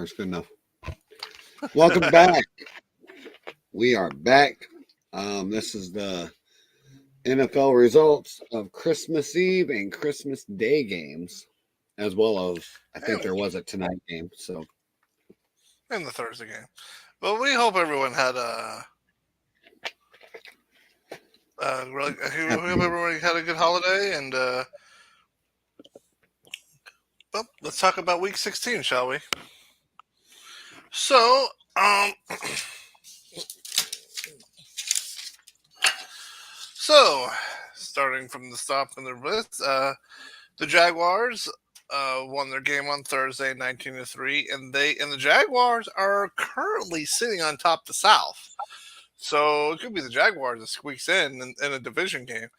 works good enough. Welcome back. We are back. This is the NFL results of Christmas Eve and Christmas Day games, as well as I think there was a tonight game. So, and the Thursday game. But we hope everyone had we hope everybody had a good holiday, and well, let's talk about Week 16, shall we? So, starting from the top in the list, the Jaguars won their game on Thursday, 19-3, and the Jaguars are currently sitting on top of the South. So it could be the Jaguars that squeaks in a division game.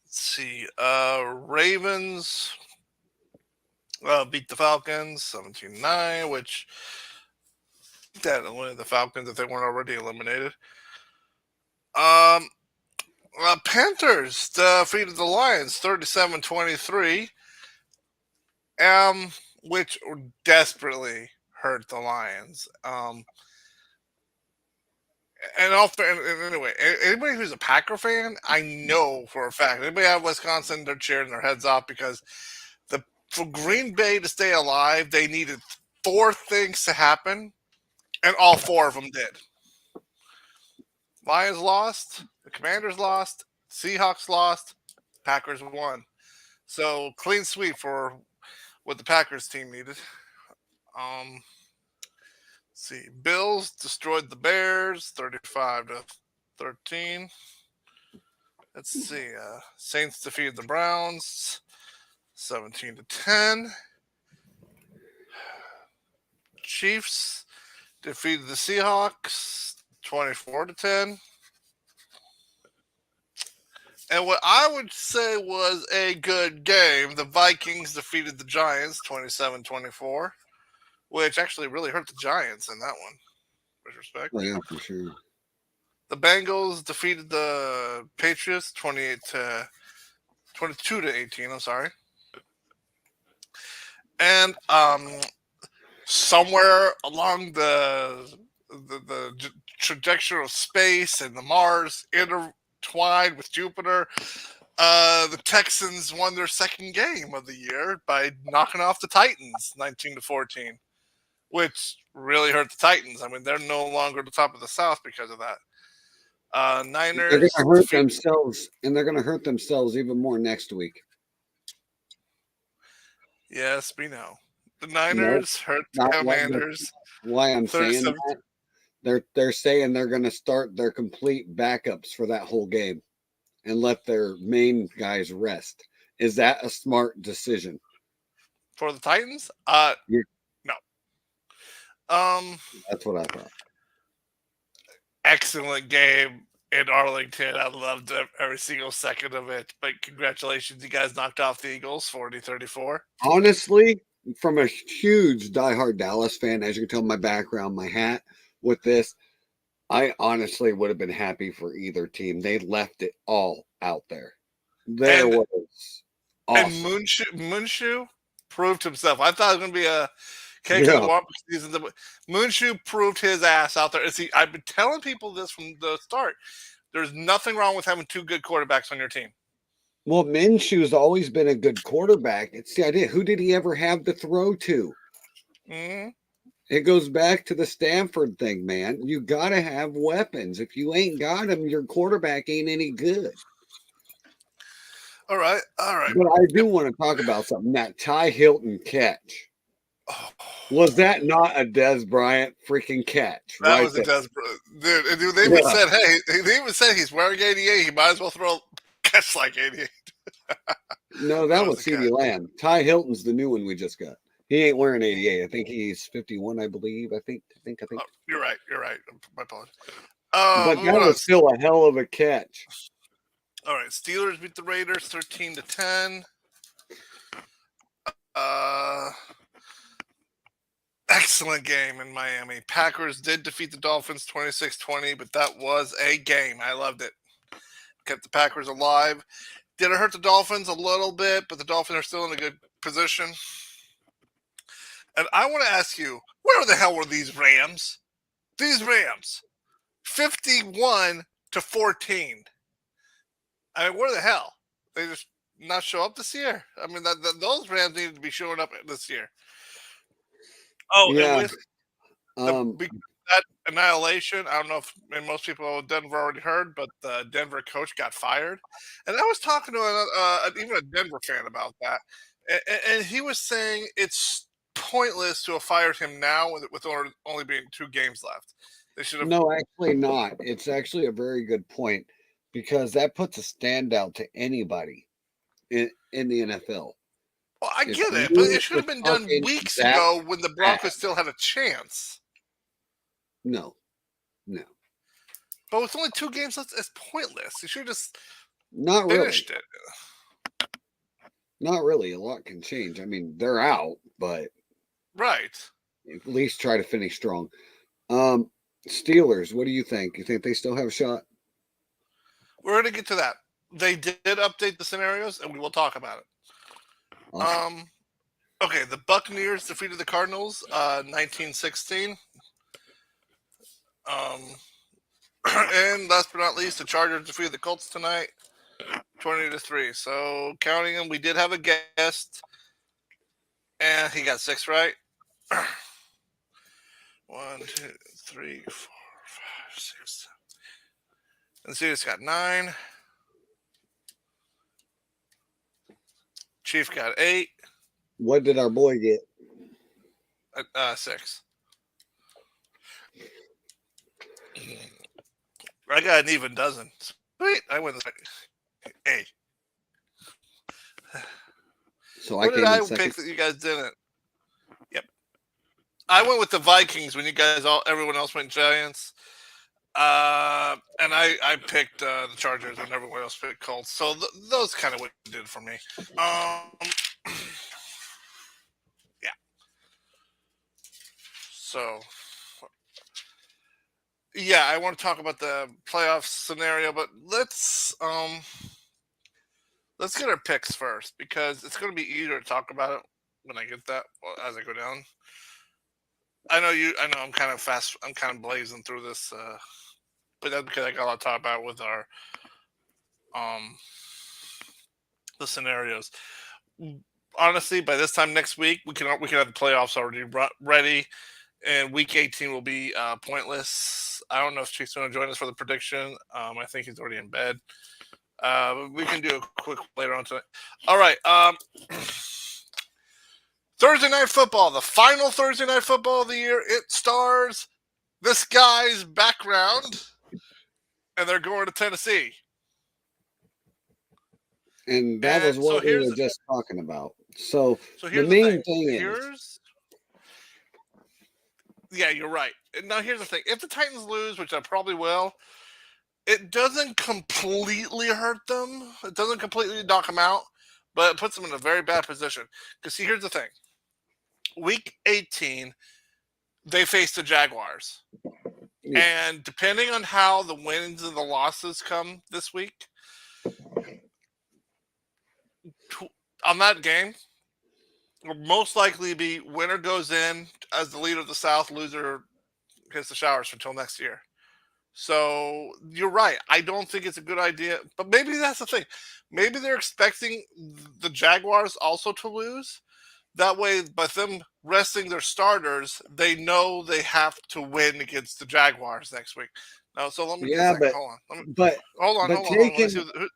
Let's see. Ravens beat the Falcons 17-9, which that eliminated the Falcons if they weren't already eliminated. Panthers defeated the Lions 37-23, which desperately hurt the Lions. Anyway, anybody who's a Packer fan, I know for a fact, anybody out of Wisconsin, they're cheering their heads off because for Green Bay to stay alive, they needed 4 things to happen, and all 4 of them did. Lions lost, the Commanders lost, Seahawks lost, Packers won. So clean sweep for what the Packers team needed. Let's see, Bills destroyed the Bears 35-13. Let's see, Saints defeated the Browns 17-10. Chiefs defeated the Seahawks 24-10. And what I would say was a good game, the Vikings defeated the Giants 27-24, which actually really hurt the Giants in that one, with respect. Oh, yeah, for sure. The Bengals defeated the Patriots 22-18. I'm sorry. And somewhere along the trajectory of space and the Mars intertwined with Jupiter, the Texans won their second game of the year by knocking off the Titans 19-14, which really hurt the Titans. I mean, they're no longer at the top of the South because of that. Niners. They're going to hurt themselves, and they're going to hurt themselves even more next week. Yes, we know. The Niners hurt the Commanders. Why I'm saying that? They're saying they're going to start their complete backups for that whole game and let their main guys rest. Is that a smart decision? For the Titans? Yeah. No. That's what I thought. Excellent game in Arlington. I loved every single second of it. But congratulations, you guys knocked off the Eagles 40-34. Honestly, from a huge diehard Dallas fan, as you can tell my background, my hat with this, I honestly would have been happy for either team. They left it all out there. There was awesome. And Minshew proved himself. I thought it was going to be a cake in the walk season. Minshew proved his ass out there. See, I've been telling people this from the start. There's nothing wrong with having 2 good quarterbacks on your team. Well, Minshew's always been a good quarterback. It's the idea. Who did he ever have to throw to? Mm-hmm. It goes back to the Stanford thing, man. You got to have weapons. If you ain't got them, your quarterback ain't any good. All right. But I do want to talk about something. That Ty Hilton catch. Oh. Was that not a Dez Bryant freaking catch? That was a Dez Bryant. Dude, they even said, hey, they even said he's wearing 88. He might as well throw a catch like 88. No, that was CeeDee Lamb. Ty Hilton's the new one we just got. He ain't wearing 88. I think he's 51, I believe. I think. Oh, you're right. My apologies. But that was still a hell of a catch. All right. Steelers beat the Raiders 13-10. Excellent game in Miami. Packers did defeat the Dolphins 26-20, but that was a game. I loved it. Kept the Packers alive. Did it hurt the Dolphins a little bit, but the Dolphins are still in a good position. And I want to ask you, where the hell were these Rams? These Rams, 51-14. I mean, where the hell? They just not show up this year? I mean, those Rams needed to be showing up this year. Oh, and Yeah. with that annihilation, I don't know if most people in Denver already heard, but the Denver coach got fired. And I was talking to even a Denver fan about that. And he was saying it's pointless to have fired him now with only being 2 games left. They should have. No, actually not. It's actually a very good point because that puts a standout to anybody in the NFL. Well, I If get it, you but it should have were been done talking weeks that ago when the Broncos bad. still had a chance. No. But with only 2 games left, it's pointless. You should have just Not really. finished it. Not really. A lot can change. I mean, they're out, but Right. at least try to finish strong. Steelers, what do you think? You think they still have a shot? We're going to get to that. They did update the scenarios, and we will talk about it. Awesome. Okay, the Buccaneers defeated the Cardinals 19-16. And last but not least, the Chargers defeated the Colts tonight 20-3. So counting them, we did have a guest, and he got 6 right. 1, 2, 3, 4, 5, 6, 7. And Cetus got 9. Chief got 8. What did our boy get? 6. I got an even dozen. Sweet, I win this. Hey. So What I did came I in second. pick that you guys didn't? Yep. I went with the Vikings when you guys everyone else went Giants. And I picked the Chargers and everyone else picked Colts. So those kind of what it did for me. Yeah. So yeah, I want to talk about the playoff scenario, but let's get our picks first because it's going to be easier to talk about it when I get that as I go down. I know I'm kind of fast. I'm kind of blazing through this, but that's because I got a lot to talk about with our the scenarios. Honestly, by this time next week, we can have the playoffs already ready, and week 18 will be pointless. I don't know if Chief's going to join us for the prediction. I think he's already in bed. We can do a quick later on tonight. All right. Thursday Night Football, the final Thursday Night Football of the year. It stars this guy's background, and they're going to Tennessee. And that was what we were just talking about. So the main thing is... Yeah, you're right. Now, here's the thing. If the Titans lose, which I probably will, it doesn't completely hurt them. It doesn't completely knock them out, but it puts them in a very bad position. Because, see, here's the thing. Week 18, they face the Jaguars. Yeah. And depending on how the wins and the losses come this week, on that game, will most likely be winner goes in as the leader of the South, loser gets the showers until next year. So you're right. I don't think it's a good idea, but maybe that's the thing. Maybe they're expecting the Jaguars also to lose. That way, by them resting their starters, they know they have to win against the Jaguars next week. Now, so let me hold on.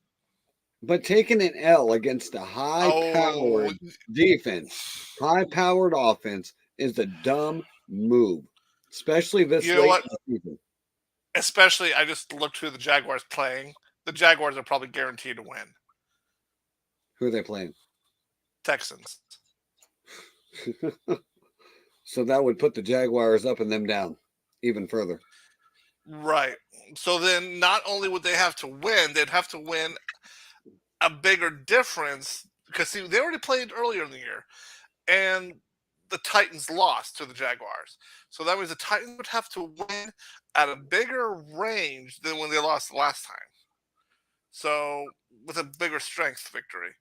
But taking an L against a high-powered defense, high-powered offense is a dumb move, especially this late in the season. Especially, I just looked who the Jaguars playing. The Jaguars are probably guaranteed to win. Who are they playing? Texans. So that would put the Jaguars up and them down even further. Right. So then not only would they have to win, they'd have to win a bigger difference because, see, they already played earlier in the year and the Titans lost to the Jaguars. So that means the Titans would have to win at a bigger range than when they lost the last time. So with a bigger strength victory.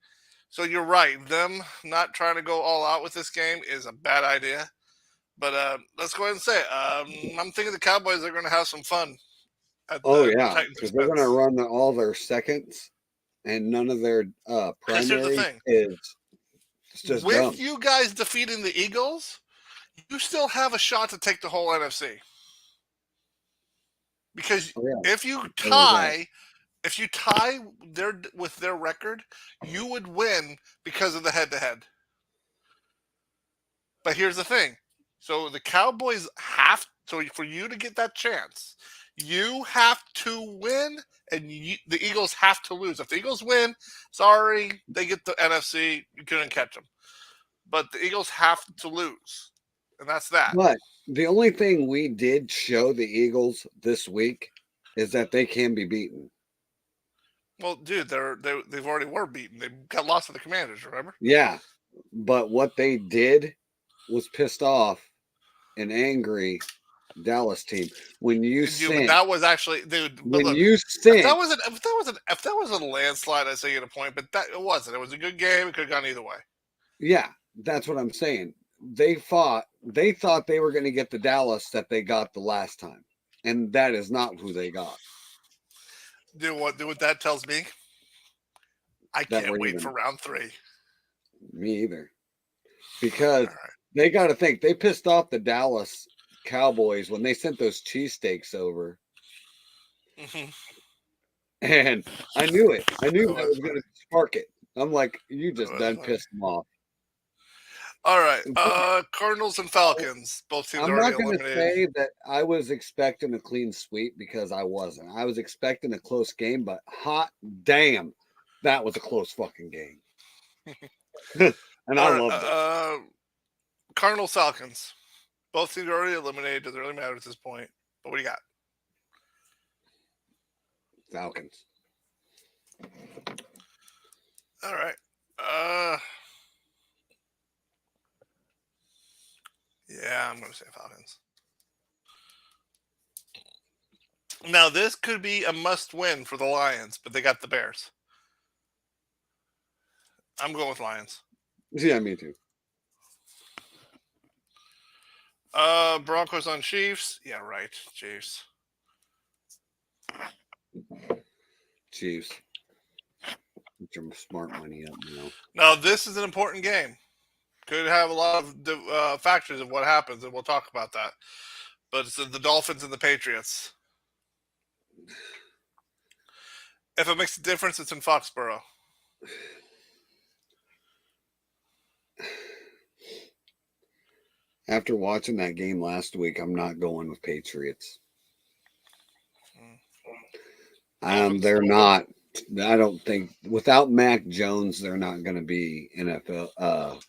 So you're right. Them not trying to go all out with this game is a bad idea. But let's go ahead and say it. I'm thinking the Cowboys are going to have some fun at Oh the yeah, Titans' because they're going to expense. run all their seconds, and none of their Because here's the primary thing: is. It's just dumb. with you guys defeating the Eagles, you still have a shot to take the whole NFC. Because Oh yeah, if you so is that. tie, if you tie with their record, you would win because of the head-to-head. But here's the thing: so the Cowboys have so for you to get that chance, you have to win, and the Eagles have to lose. If the Eagles win, sorry, they get the NFC. You couldn't catch them. But the Eagles have to lose, and that's that. But the only thing we did show the Eagles this week is that they can be beaten. Well, dude, they've already were beaten. They got lost to the Commanders. Remember? Yeah, but what they did was pissed off and angry Dallas team when you Dude, but sent that was actually, dude. But when look, you if that sent was if that was a landslide, I'd say you get a point. But that it wasn't. It was a good game. It could have gone either way. yeah, that's what I'm saying. They thought they were going to get the Dallas that they got the last time, and that is not who they got. Do what that tells me. I That can't we're wait even. for round 3. Me either, because All right. they got to think they pissed off the Dallas Cowboys when they sent those cheesesteaks over. Mhm. And I knew it. I knew That that was was going funny. to spark it. I'm like, you That just was done funny. pissed them off. All right. Cardinals and Falcons. Both teams I'm already not going to eliminated. say that I was expecting a clean sweep because I wasn't. I was expecting a close game, but hot damn, that was a close fucking game. And I All right. loved it. Cardinals Falcons. Both teams are already eliminated. Doesn't really matter at this point. But what do you got? Falcons. All right. Yeah, I'm going to say Falcons. Now, this could be a must win for the Lions, but they got the Bears. I'm going with Lions. Yeah, me too. Broncos on Chiefs. Yeah, right. Chiefs. Chiefs. Get your smart money up now. Now, this is an important game. Could have a lot of factors of what happens, and we'll talk about that. But it's the Dolphins and the Patriots. If it makes a difference, it's in Foxborough. After watching that game last week, I'm not going with Patriots. They're not. I don't think without Mac Jones, they're not going to be NFL.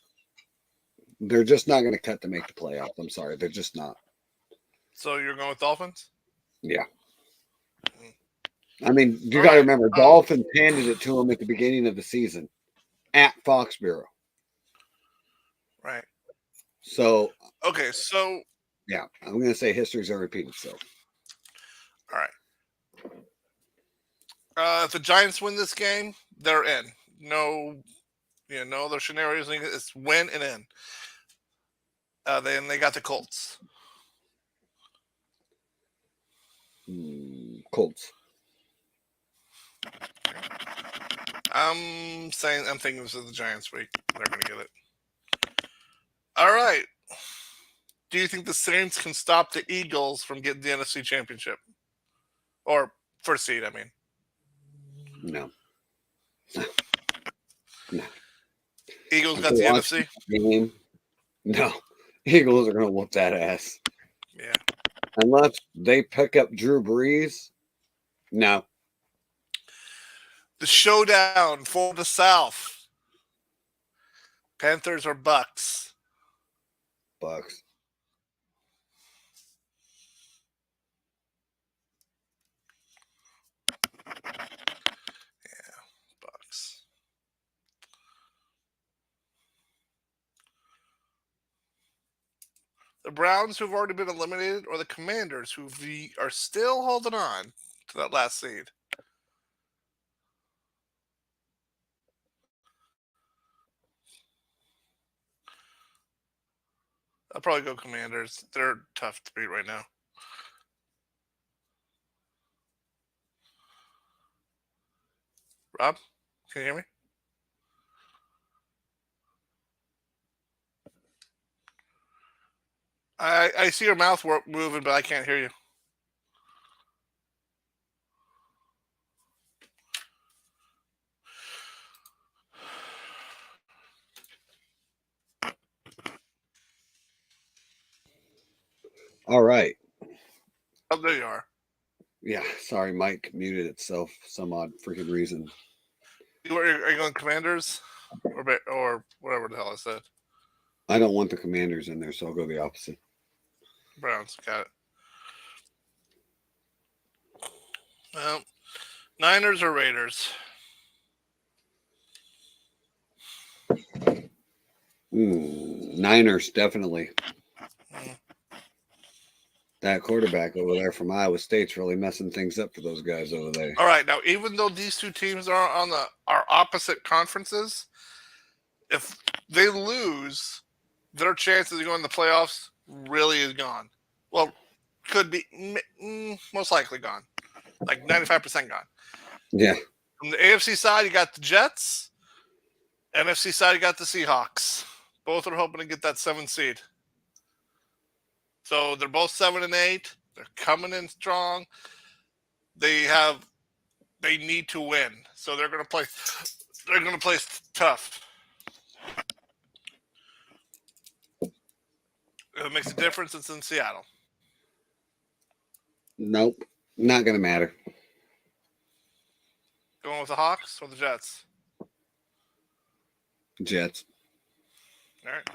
They're just not going to cut to make the playoffs. I'm sorry, they're just not. So you're going with Dolphins? Yeah. I mean, you All got to right. remember, Dolphins handed it to them at the beginning of the season at Foxborough. Right. So, Okay, so yeah, I'm going to say history's going to repeat itself. all right. If the Giants win this game, they're in. No, no other scenarios. It's win and in. Then they got the Colts. Colts. I'm thinking this is the Giants week. They're going to get it. All right. Do you think the Saints can stop the Eagles from getting the NFC Championship? Or first seed, I mean. No. No. Eagles got the NFC? Game. No. Eagles are going to whoop that ass. Yeah. Unless they pick up Drew Brees. No. The showdown for the South. Panthers or Bucks? Bucks. Yeah, Bucks. The Browns, who've already been eliminated, or the Commanders, who are still holding on to that last seed? I'll probably go Commanders. They're tough to beat right now. Rob, can you hear me? I see your mouth moving, but I can't hear you. All right. Oh, there you are. Yeah, sorry, Mike muted itself for some odd freaking reason. Are you going Commanders or whatever the hell I said? I don't want the Commanders in there, so I'll go the opposite. Browns, got it. Well, Niners or Raiders? Niners, definitely. That quarterback over there from Iowa State's really messing things up for those guys over there. All right, now even though these two teams are opposite conferences, if they lose, their chances of going to the playoffs really is gone. Well, could be most likely gone, like 95% gone. Yeah. From the AFC side, you got the Jets. NFC side, you got the Seahawks. Both are hoping to get that 7th seed. So they're both 7-8. They're coming in strong. They need to win. So they're going to play. They're going to play tough. If it makes a difference, it's in Seattle. Nope, not going to matter. Going with the Hawks or the Jets? Jets. All right.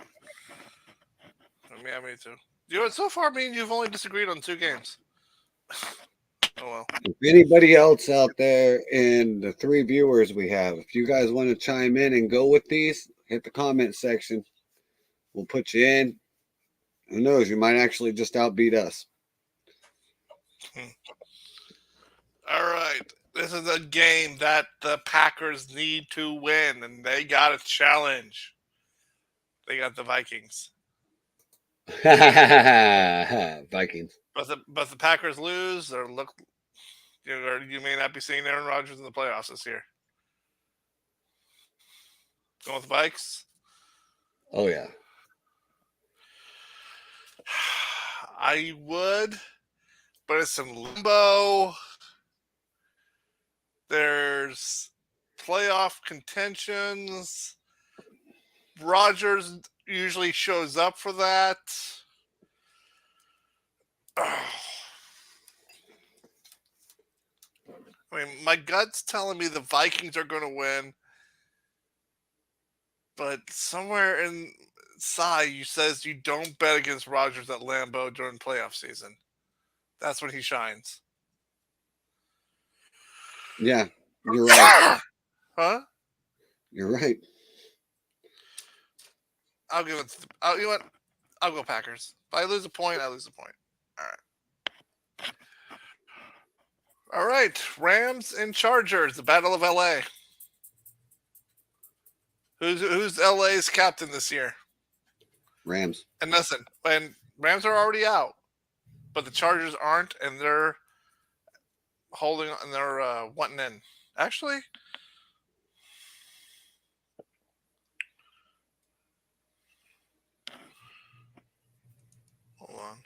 Me too. You know, so far, me and you've only disagreed on 2 games. Oh well. If anybody else out there in the 3 viewers we have, if you guys want to chime in and go with these, hit the comment section. We'll put you in. Who knows? You might actually just outbeat us. All right. This is a game that the Packers need to win, and they got a challenge. They got the Vikings. Vikings. But the Packers lose, or you may not be seeing Aaron Rodgers in the playoffs this year. Going with the Vikes? Oh yeah. I would, but it's some limbo. There's playoff contentions. Rodgers usually shows up for that. I mean, my gut's telling me the Vikings are going to win, but somewhere inside you says you don't bet against Rodgers at Lambeau during playoff season. That's when he shines. Yeah, you're right. Huh? You're right. I'll give it. You know what? I'll go Packers. If I lose a point, I lose a point. All right. All right. Rams and Chargers. The Battle of LA. Who's LA's captain this year? Rams. And listen, when Rams are already out, but the Chargers aren't, and they're holding and they're wanting in. Actually, hold on.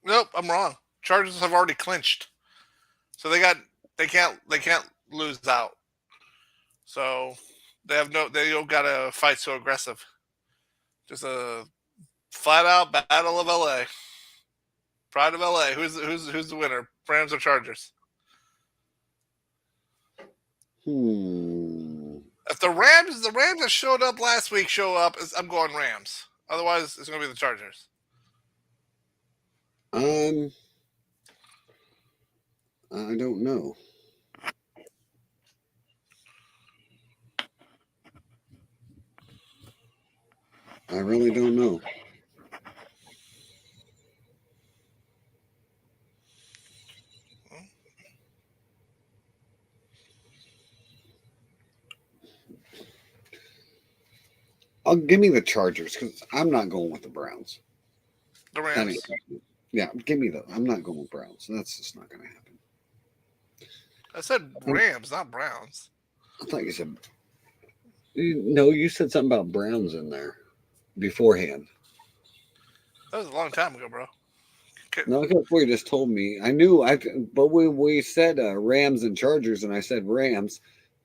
Nope, I'm wrong. Chargers have already clinched, so they can't lose out. So they don't got to fight so aggressive. Just a flat out battle of LA. Pride of LA. Who's the winner? Rams or Chargers? If the Rams that showed up last week show up, I'm going Rams. Otherwise, it's going to be the Chargers. I don't know. I really don't know. I'll give me the Chargers because I'm not going with the Browns. The That Rams. ain't happening. Yeah, give me the. I'm not going with Browns. That's just not going to happen. I said Rams, not Browns. I thought you said. No, you said something about Browns in there beforehand. That was a long time ago, bro. No, I before you just told me. I knew. But we said Rams and Chargers, and I said Rams,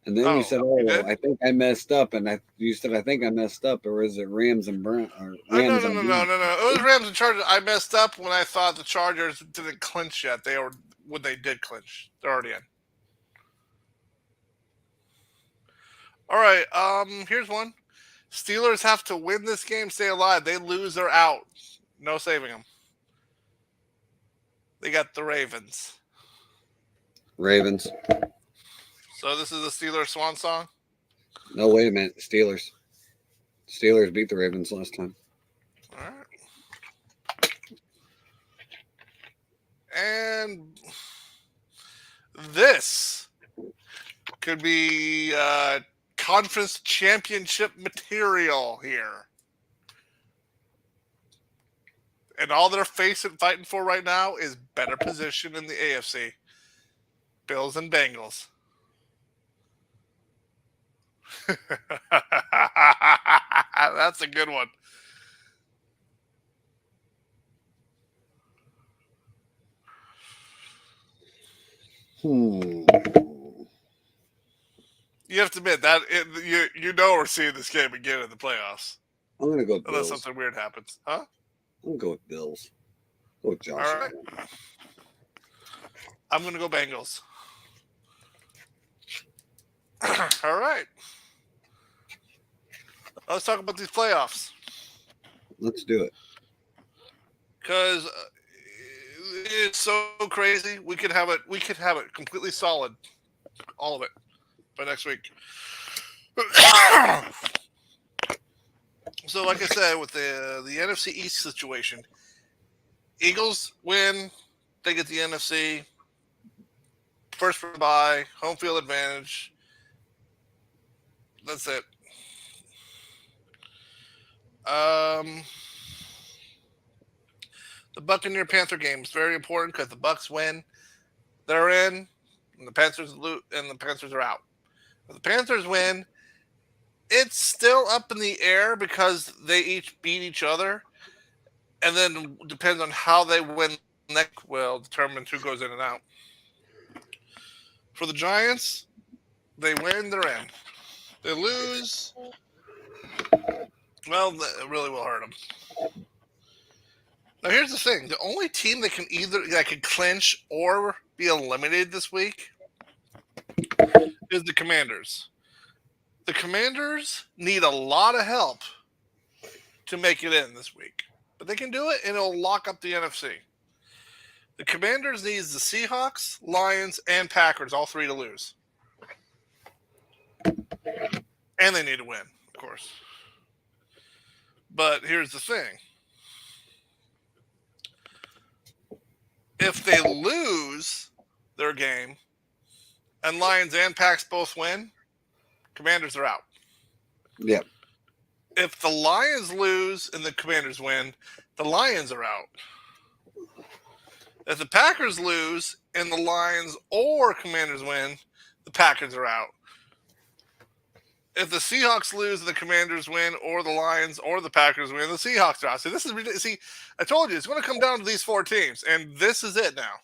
and then you Oh, said, you "Oh, did? I think I messed up," and you said, "I think I messed up," or is it Rams and Brown or Oh, no, Rams no, and no, no, Browns? no, no. It was Rams and Chargers. I messed up when I thought the Chargers didn't clinch yet. They were when they did clinch. They're already in. All right. Here's one. Steelers have to win this game, stay alive. They lose, they're out. No saving them. They got the Ravens. Ravens. So this is the Steelers swan song. No, wait a minute. Steelers. Steelers beat the Ravens last time. All right. And this could be conference championship material here. And all they're fighting for right now is better position in the AFC. Bills and Bengals. That's a good one. You have to admit that you know we're seeing this game again in the playoffs. I'm gonna go with Unless Bills. something weird happens. Huh? I'm gonna go with Bills. Go with Josh. All right. I'm gonna go Bengals. All right. Let's talk about these playoffs. Let's do it. Because it's so crazy. We could have it. We could have it completely solid, all of it, by next week. So, like I said, with the NFC East situation, Eagles win, they get the NFC first for bye, home field advantage. That's it. The Buccaneer Panther game is very important because the Bucks win, they're in, and the Panthers are out. If the Panthers win, it's still up in the air because they each beat each other, and then depends on how they win next will determine who goes in and out. For the Giants, they win, they're in. They lose, well, it really will hurt them. Now, here's the thing: the only team that can clinch or be eliminated this week is the Commanders. The Commanders need a lot of help to make it in this week, but they can do it, and it'll lock up the NFC. The Commanders needs the Seahawks, Lions, and Packers, all three to lose, and they need to win, of course. But here's the thing. If they lose their game and Lions and Packs both win, Commanders are out. Yep. If the Lions lose and the Commanders win, the Lions are out. If the Packers lose and the Lions or Commanders win, the Packers are out. If the Seahawks lose and the Commanders win, or the Lions or the Packers win, the Seahawks are out. So this is ridiculous. See, I told you it's going to come down to these four teams, and this is it now.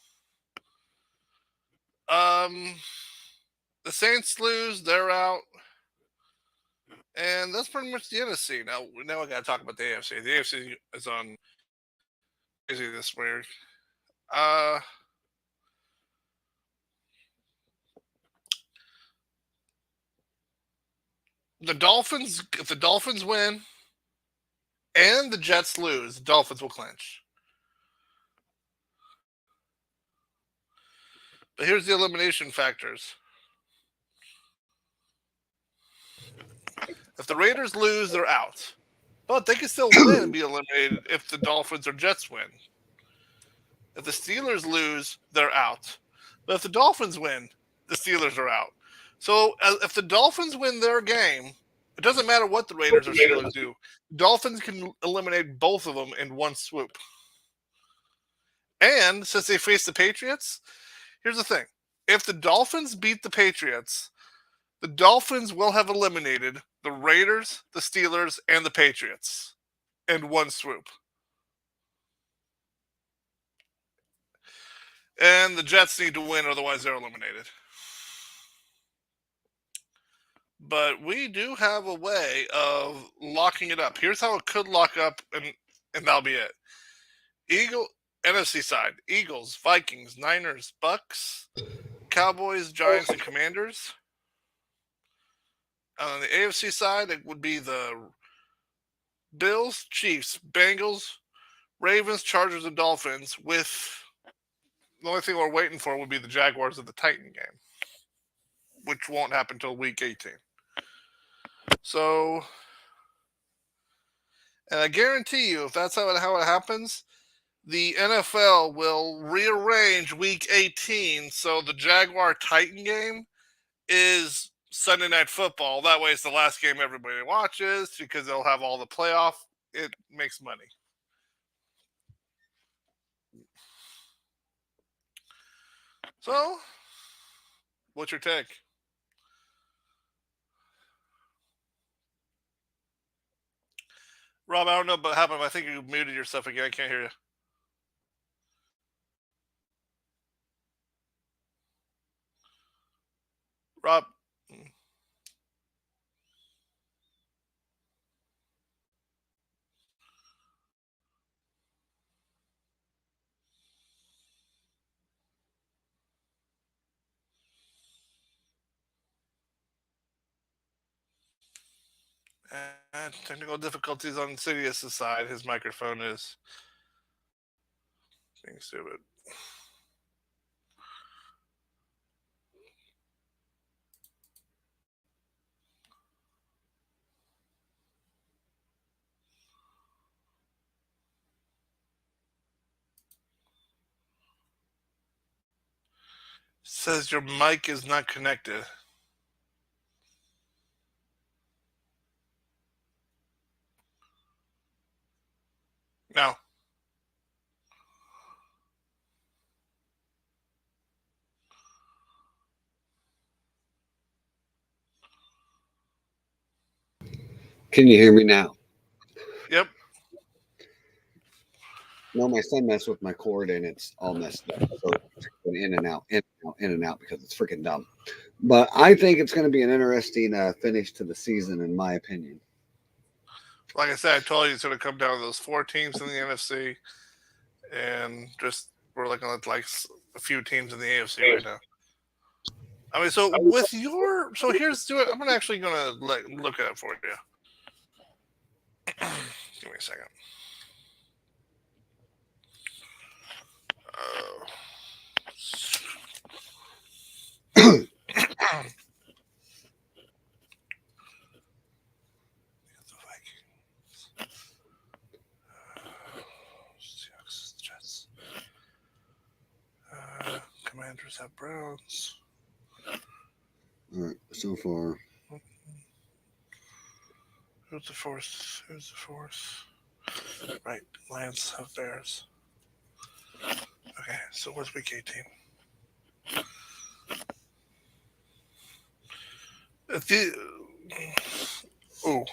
The Saints lose, they're out, and that's pretty much the NFC. Now we got to talk about the AFC. The AFC is on crazy this weird. The Dolphins, if the Dolphins win and the Jets lose, the Dolphins will clinch. But here's the elimination factors. If the Raiders lose, they're out. But they can still win and be eliminated if the Dolphins or Jets win. If the Steelers lose, they're out. But if the Dolphins win, the Steelers are out. So if the Dolphins win their game It doesn't matter what the Raiders or Steelers do. Dolphins can eliminate both of them in one swoop. And since they face the Patriots, here's the thing. If the Dolphins beat the Patriots, the Dolphins will have eliminated the Raiders, the Steelers, and the Patriots in one swoop. And the Jets need to win, otherwise they're eliminated. But we do have a way of locking it up. Here's how it could lock up, and that'll be it. NFC side, Eagles, Vikings, Niners, Bucks, Cowboys, Giants, and Commanders. On the AFC side, it would be the Bills, Chiefs, Bengals, Ravens, Chargers, and Dolphins, with the only thing we're waiting for would be the Jaguars of the Titan game, which won't happen until week 18. So, and I guarantee you, if that's how it happens, the NFL will rearrange week 18 so the Jaguar Titan game is Sunday Night Football. That way it's the last game everybody watches because they'll have all the playoff. It makes money. So, what's your take? Rob, I don't know what happened. I think you muted yourself again. I can't hear you. Rob. And technical difficulties on Sidious's side. His microphone is being stupid. Says your mic is not connected. No. Can you hear me now? Yep. No, my son messed with my cord and it's all messed up. So it's in and out, in and out, in and out because it's freaking dumb. But I think it's going to be an interesting finish to the season, in my opinion. Like I said, I told you it's going to come down to those 4 teams in the NFC, and just we're looking at like a few teams in the AFC right now. I mean, so with your, so here's do it. I'm actually going to look at it for you. Give me a second. Commanders have Browns. All right, so far. Who's the fourth? Who's the fourth? Right, Lions have Bears. Okay, so what's week 18? Oh.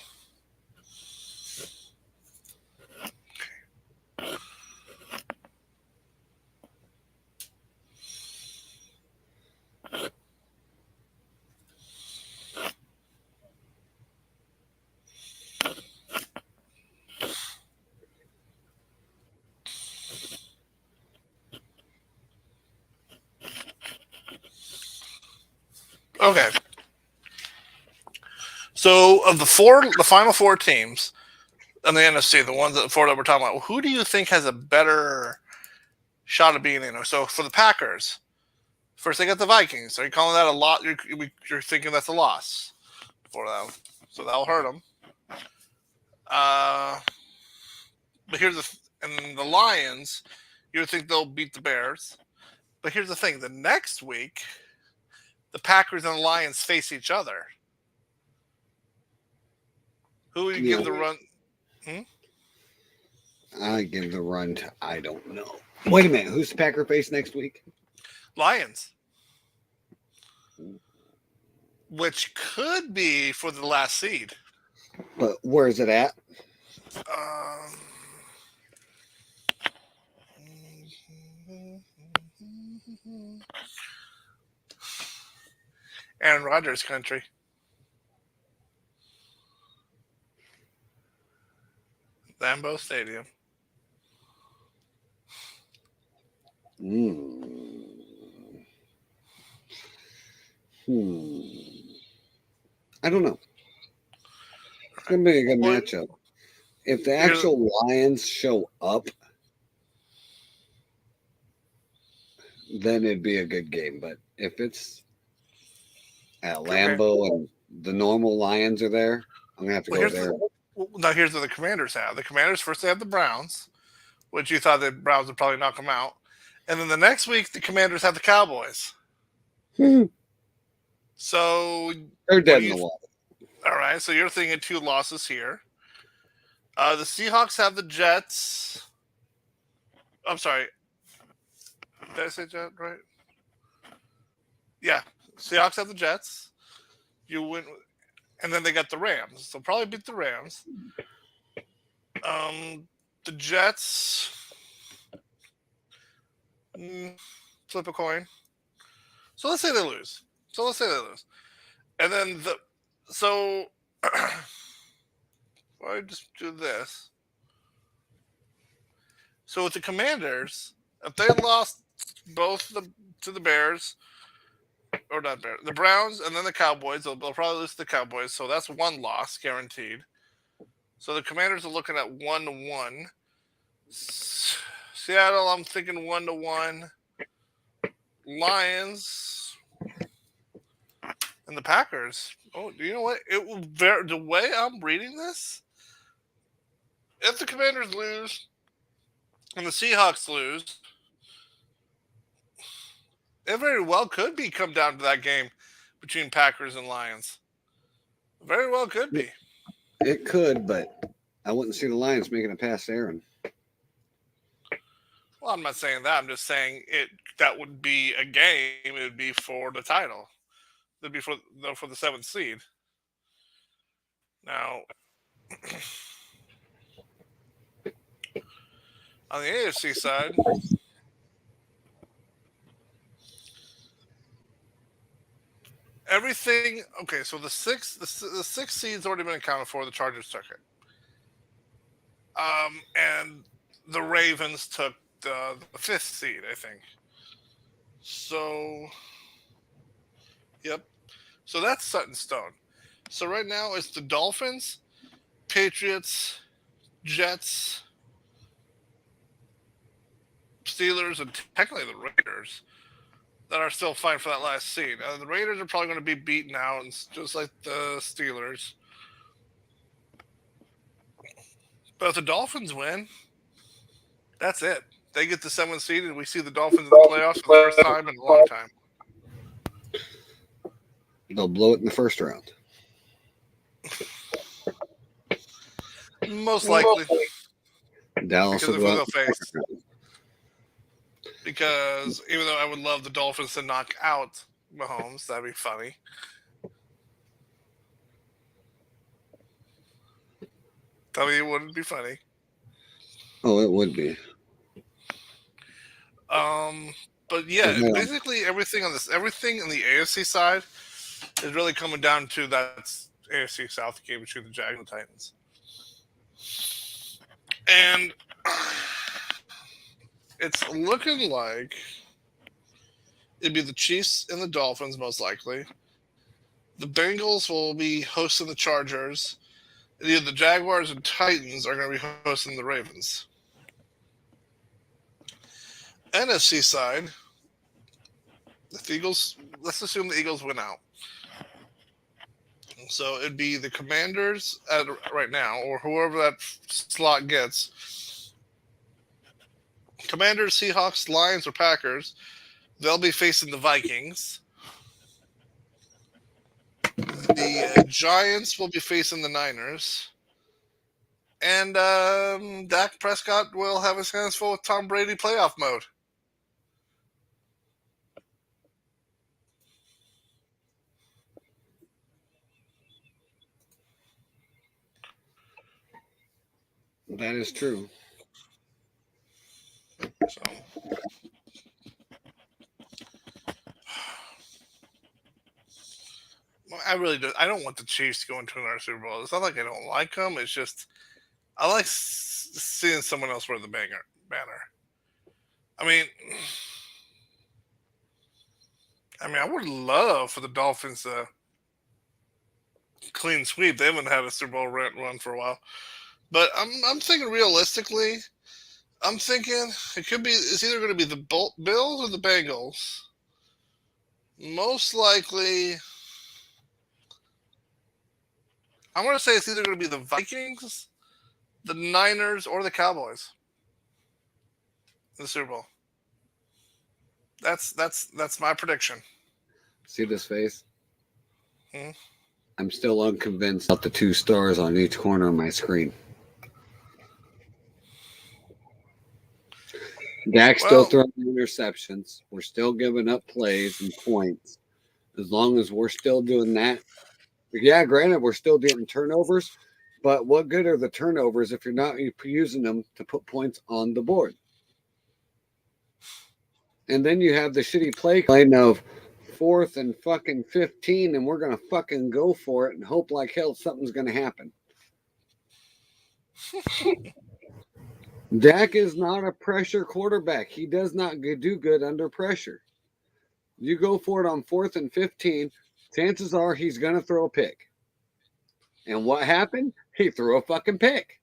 Okay. So of the final 4 teams in the NFC, the ones that we're talking about, who do you think has a better shot of being in? So for the Packers, first they got the Vikings. Are you calling that a lot? You're thinking that's a loss for them, so that'll hurt them. But here's the Lions. You think they'll beat the Bears? But here's the thing: the next week, the Packers and the Lions face each other. Who would you Yeah. give the run? I give the run to I don't know. Wait a minute. Who's the Packer face next week? Lions. Which could be for the last seed. But where is it at? Aaron Rodgers country. Lambeau Stadium. I don't know. It's going to be a good matchup. If the actual Lions show up, then it'd be a good game. But if it's at Lambeau and the normal Lions are there, I'm going to have to go there. Now, here's what the Commanders have. The Commanders first they have the Browns, which you thought the Browns would probably knock them out. And then the next week, the Commanders have the Cowboys. So they're dead in the water. All right, so you're thinking 2 losses here. The Seahawks have the Jets. I'm sorry. Did I say Jet right? Yeah, Seahawks have the Jets. You win, and then they got the Rams. So probably beat the Rams. The Jets. Flip a coin. So let's say they lose. And then I just do this. So with the Commanders, if they lost both to the Bears, or not Bears, the Browns, and then the Cowboys, they'll probably lose to the Cowboys. So that's 1 loss guaranteed. So the Commanders are looking at 1-1. Seattle, I'm thinking 1-1. Lions and the Packers. Oh, do you know what? It will the way I'm reading this, if the Commanders lose and the Seahawks lose, it very well could come down to that game between Packers and Lions. Very well could be. It could, but I wouldn't see the Lions making a pass Aaron. Well, I'm not saying that. I'm just saying that would be a game. It would be for the title. It'd be for the 7th seed. Now, on the AFC side, everything. Okay, so the sixth seed's already been accounted for. The Chargers took it, and the Ravens took the 5th seed, I think. So, yep. So that's set in stone. So right now it's the Dolphins, Patriots, Jets, Steelers, and technically the Raiders that are still fighting for that last seed. The Raiders are probably going to be beaten out, just like the Steelers. But if the Dolphins win, that's it. They get the 7th seed, and we see the Dolphins in the playoffs for the first time in a long time. They'll blow it in the first round. Most likely. Dallas because of who they'll face. Because even though I would love the Dolphins to knock out Mahomes, that'd be funny. Tell me it wouldn't be funny. Oh, it would be. But yeah, basically everything in the AFC side is really coming down to that AFC South game between the Jags and the Titans. And it's looking like it'd be the Chiefs and the Dolphins most likely. The Bengals will be hosting the Chargers. And either the Jaguars and Titans are going to be hosting the Ravens. NFC side, the Eagles. Let's assume the Eagles win out. So it'd be the Commanders right now, or whoever that slot gets. Commanders, Seahawks, Lions, or Packers. They'll be facing the Vikings. The Giants will be facing the Niners. And Dak Prescott will have his hands full with Tom Brady playoff mode. That is true. So, I really do. I don't want the Chiefs to go into another Super Bowl. It's not like I don't like them. It's just I like seeing someone else wear the banner. I mean, I would love for the Dolphins to clean sweep. They haven't had a Super Bowl run for a while, but I'm thinking realistically. I'm thinking it could be. It's either going to be the Bills or the Bengals. Most likely, I'm going to say it's either going to be the Vikings, the Niners, or the Cowboys in the Super Bowl. That's my prediction. See this face? Hmm? I'm still unconvinced about the 2 stars on each corner of my screen. Dak's still throwing interceptions. We're still giving up plays and points. As long as we're still doing that. Yeah, granted, we're still getting turnovers, but what good are the turnovers if you're not using them to put points on the board? And then you have the shitty play of 4th and fucking 15, and we're going to fucking go for it and hope like hell something's going to happen. Dak is not a pressure quarterback. He does not do good under pressure. You go for it on 4th and 15, chances are he's going to throw a pick. And what happened? He threw a fucking pick.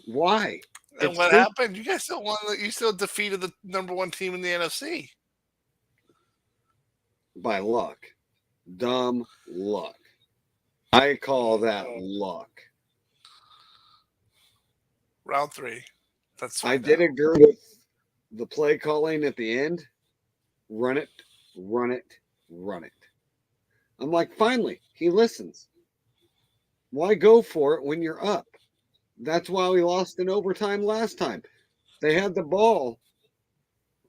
Why? And what happened? You guys still won. You still defeated the #1 team in the NFC. By luck. Dumb luck. I call that luck. Round 3. I did agree with the play calling at the end. Run it, run it, run it. I'm like, finally, he listens. Why go for it when you're up? That's why we lost in overtime last time. They had the ball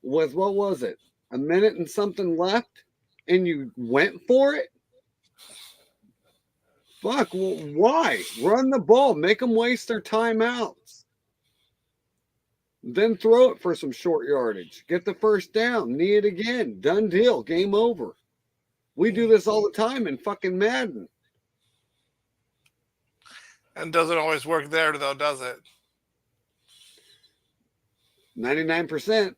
with, what was it, a minute and something left, and you went for it? Fuck, well, why? Run the ball. Make them waste their timeouts. Then throw it for some short yardage. Get the first down. Knee it again. Done deal. Game over. We do this all the time in fucking Madden. And doesn't always work there, though, does it? 99%.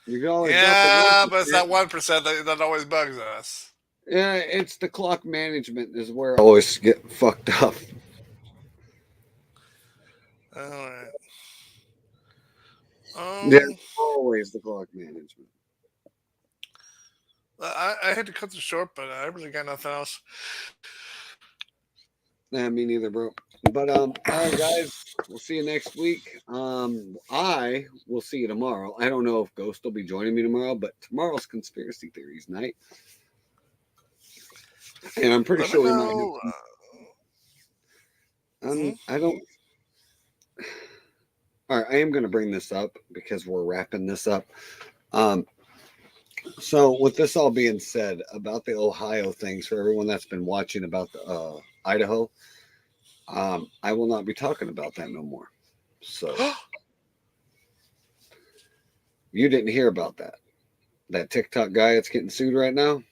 You can always but it's that 1% that always bugs us. Yeah, it's the clock management is where I always get fucked up. All right. Yeah, always the clock management. I had to cut this short, but I really got nothing else. Nah, me neither, bro. But all right, guys, we'll see you next week. I will see you tomorrow. I don't know if Ghost will be joining me tomorrow, but tomorrow's conspiracy theories night, and I'm pretty sure we might. I don't. All right, I am going to bring this up because we're wrapping this up. So with this all being said about the Ohio things, for everyone that's been watching about the Idaho, I will not be talking about that no more. So you didn't hear about that TikTok guy that's getting sued right now?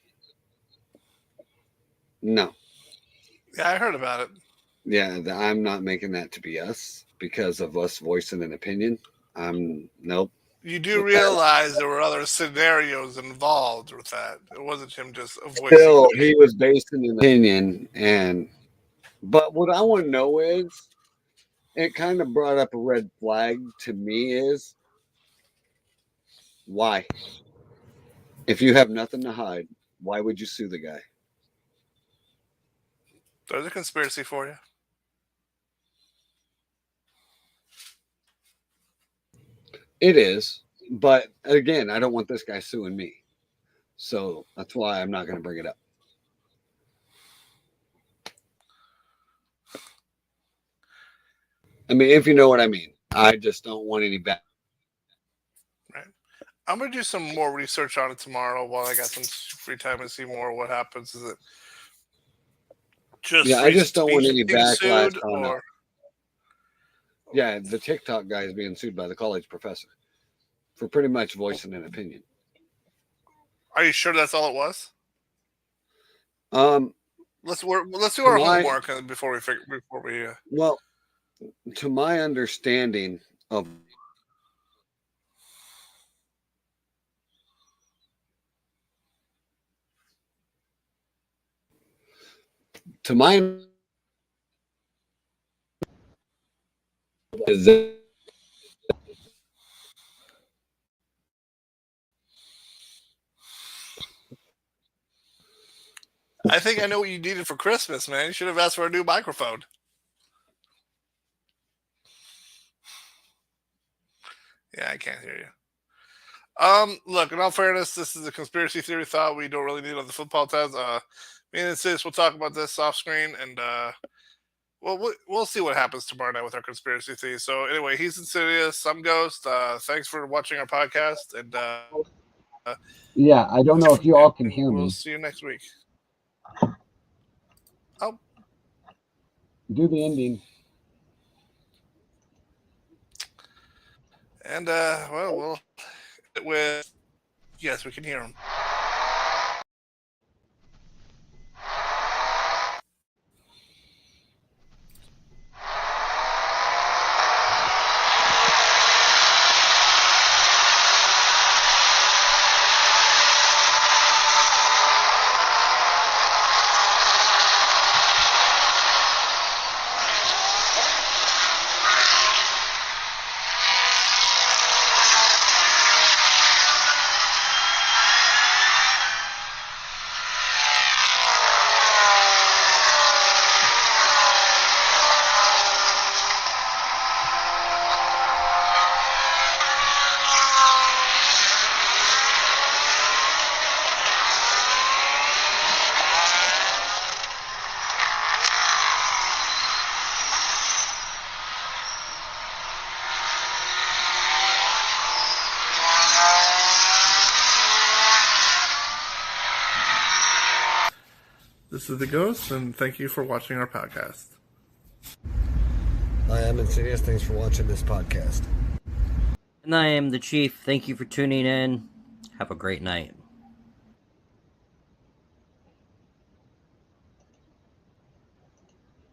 No. Yeah, I heard about it. Yeah, I'm not making that to be us because of us voicing an opinion. Nope. You do realize there were other scenarios involved with that. It wasn't him just voicing. Still, he was basing an opinion, but what I want to know is, it kind of brought up a red flag to me is, why? If you have nothing to hide, why would you sue the guy? There's a conspiracy for you. It is, but again, I don't want this guy suing me. So that's why I'm not going to bring it up. I mean, if you know what I mean. I just don't want any back. I'm gonna do some more research on it tomorrow while I got some free time and see more what happens. Is it just I just don't want speech any being backlash sued, on it. or Yeah, the TikTok guy is being sued by the college professor for pretty much voicing an opinion. are you sure that's all it was? Let's do our homework before we. Well, to my understanding of is that I think I know what you needed for Christmas, man. You should have asked for a new microphone. Yeah, I can't hear you. Look, in all fairness, this is a conspiracy theory thought we don't really need on the football tabs. Me and Sis will talk about this off screen, and we'll see what happens tomorrow night with our conspiracy theory. So anyway, he's Insidious, some Ghost. Thanks for watching our podcast, and yeah, I don't know if you all can hear me. We'll see you next week. Oh, do the ending. And we'll with yes, we can hear him. This is the Ghost, and thank you for watching our podcast. I am Insidious. Thanks for watching this podcast. And I am the Chief. Thank you for tuning in. Have a great night.